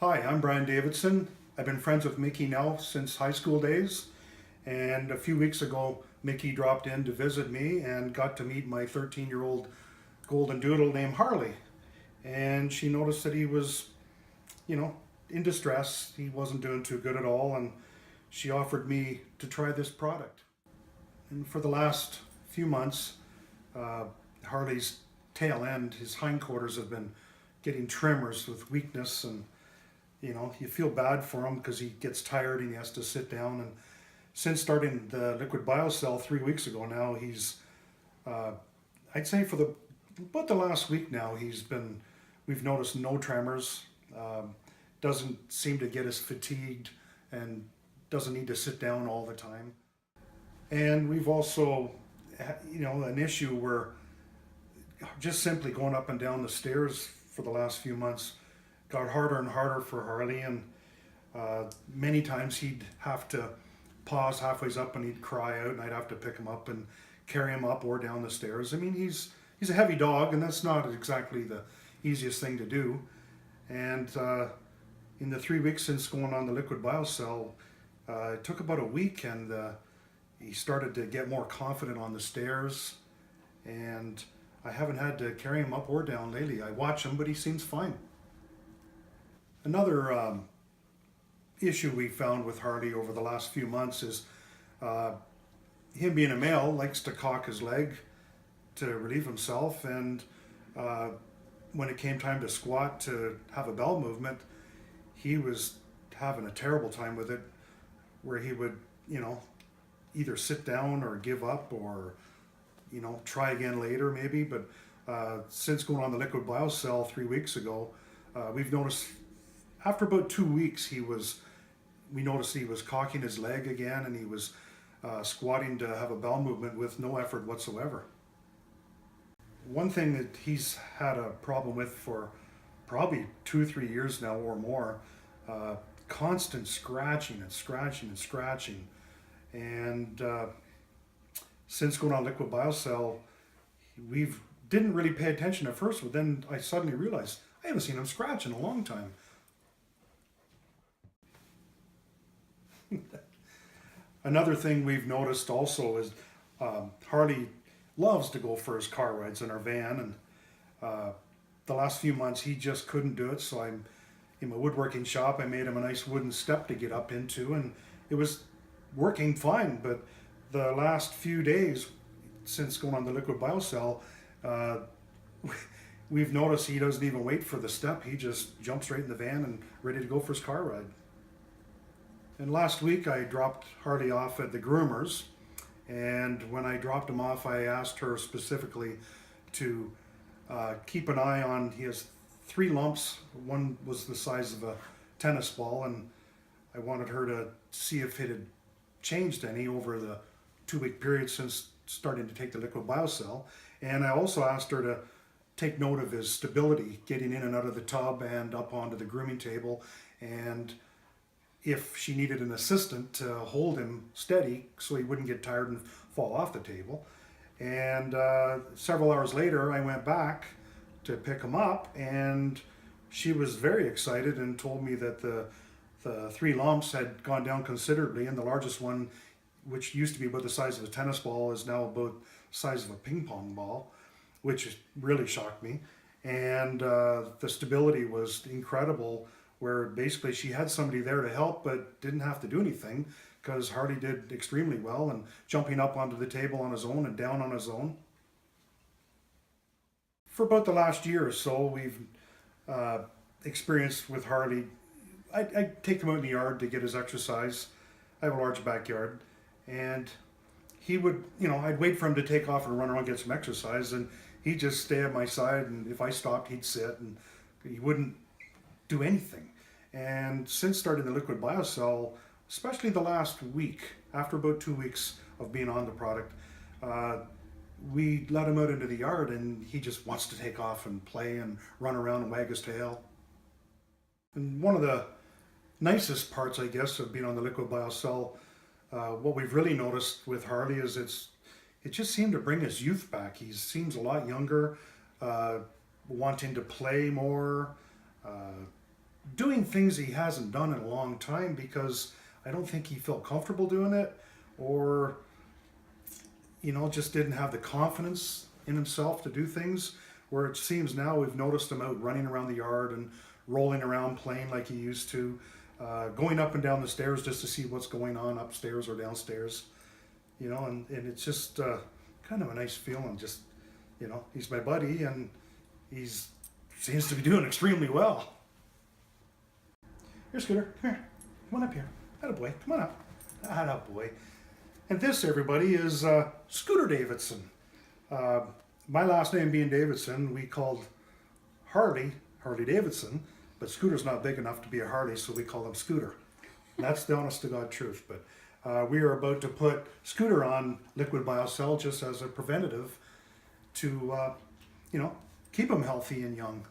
Hi, I'm Brian Davidson. I've been friends with Mickey now since high school days. And a few weeks ago, Mickey dropped in to visit me and got to meet my 13-year-old golden doodle named Harley. And she noticed that he was, you know, in distress. He wasn't doing too good at all. And she offered me to try this product. And for the last few months, uh, Harley's tail end, his hindquarters have been getting tremors with weakness, and you feel bad for him because he gets tired and he has to sit down. And since starting the liquid BioCell 3 weeks ago now, uh, I'd say for about the last week now, we've noticed no tremors, doesn't seem to get as fatigued, and doesn't need to sit down all the time. And we've also, an issue where just simply going up and down the stairs for the last few months got harder and harder for Harley, and many times he'd have to pause halfway up and he'd cry out, and I'd have to pick him up and carry him up or down the stairs. I mean, he's a heavy dog, and that's not exactly the easiest thing to do. And in the 3 weeks since going on the liquid BioCell, it took about a week, and he started to get more confident on the stairs, and I haven't had to carry him up or down lately. I watch him, but he seems fine. Another issue we found with Harley over the last few months is him being a male likes to cock his leg to relieve himself, and when it came time to squat to have a bowel movement, he was having a terrible time with it, where he would, either sit down or give up, or try again later maybe. But since going on the liquid BioCell 3 weeks ago, we've noticed after about 2 weeks we noticed he was cocking his leg again, and he was squatting to have a bowel movement with no effort whatsoever. One thing that he's had a problem with for probably 2 or 3 years now or more, constant scratching and scratching and scratching. And since going on liquid BioCell, we didn't really pay attention at first, but then I suddenly realized I haven't seen him scratch in a long time. Another thing we've noticed also is Harley loves to go for his car rides in our van, and the last few months he just couldn't do it. So in my woodworking shop, I made him a nice wooden step to get up into, and it was working fine. But the last few days since going on the liquid BioCell, we've noticed he doesn't even wait for the step. He just jumps right in the van and ready to go for his car ride. And last week I dropped Harley off at the groomer's, and when I dropped him off, I asked her specifically to keep an eye on, he has 3 lumps. One was the size of a tennis ball, and I wanted her to see if it had changed any over the 2 week period since starting to take the liquid BioCell. And I also asked her to take note of his stability getting in and out of the tub and up onto the grooming table, and if she needed an assistant to hold him steady so he wouldn't get tired and fall off the table. And several hours later, I went back to pick him up, and she was very excited and told me that the 3 lumps had gone down considerably, and the largest one, which used to be about the size of a tennis ball, is now about the size of a ping pong ball, which really shocked me. And the stability was incredible, where basically she had somebody there to help but didn't have to do anything, because Harley did extremely well, and jumping up onto the table on his own and down on his own. For about the last year or so, we've experienced with Harley, I take him out in the yard to get his exercise. I have a large backyard, and he would, I'd wait for him to take off and run around and get some exercise, and he'd just stay at my side, and if I stopped, he'd sit, and he wouldn't do anything. And since starting the liquid BioCell, especially the last week, after about 2 weeks of being on the product, we let him out into the yard, and he just wants to take off and play and run around and wag his tail. And one of the nicest parts, I guess, of being on the liquid BioCell, what we've really noticed with Harley is it just seemed to bring his youth back. He seems a lot younger, wanting to play more, doing things he hasn't done in a long time because I don't think he felt comfortable doing it, or just didn't have the confidence in himself to do things. Where it seems now we've noticed him out running around the yard and rolling around playing like he used to, going up and down the stairs just to see what's going on upstairs or downstairs. And it's just kind of a nice feeling. Just, he's my buddy and he's seems to be doing extremely well. Here, Scooter, come here. Come on up here. Attaboy, come on up. Attaboy. And this, everybody, is Scooter Davidson. My last name being Davidson, we called Harley Davidson, but Scooter's not big enough to be a Harley, so we call him Scooter. And that's the honest to God truth. But we are about to put Scooter on liquid BioCell just as a preventative to, keep him healthy and young.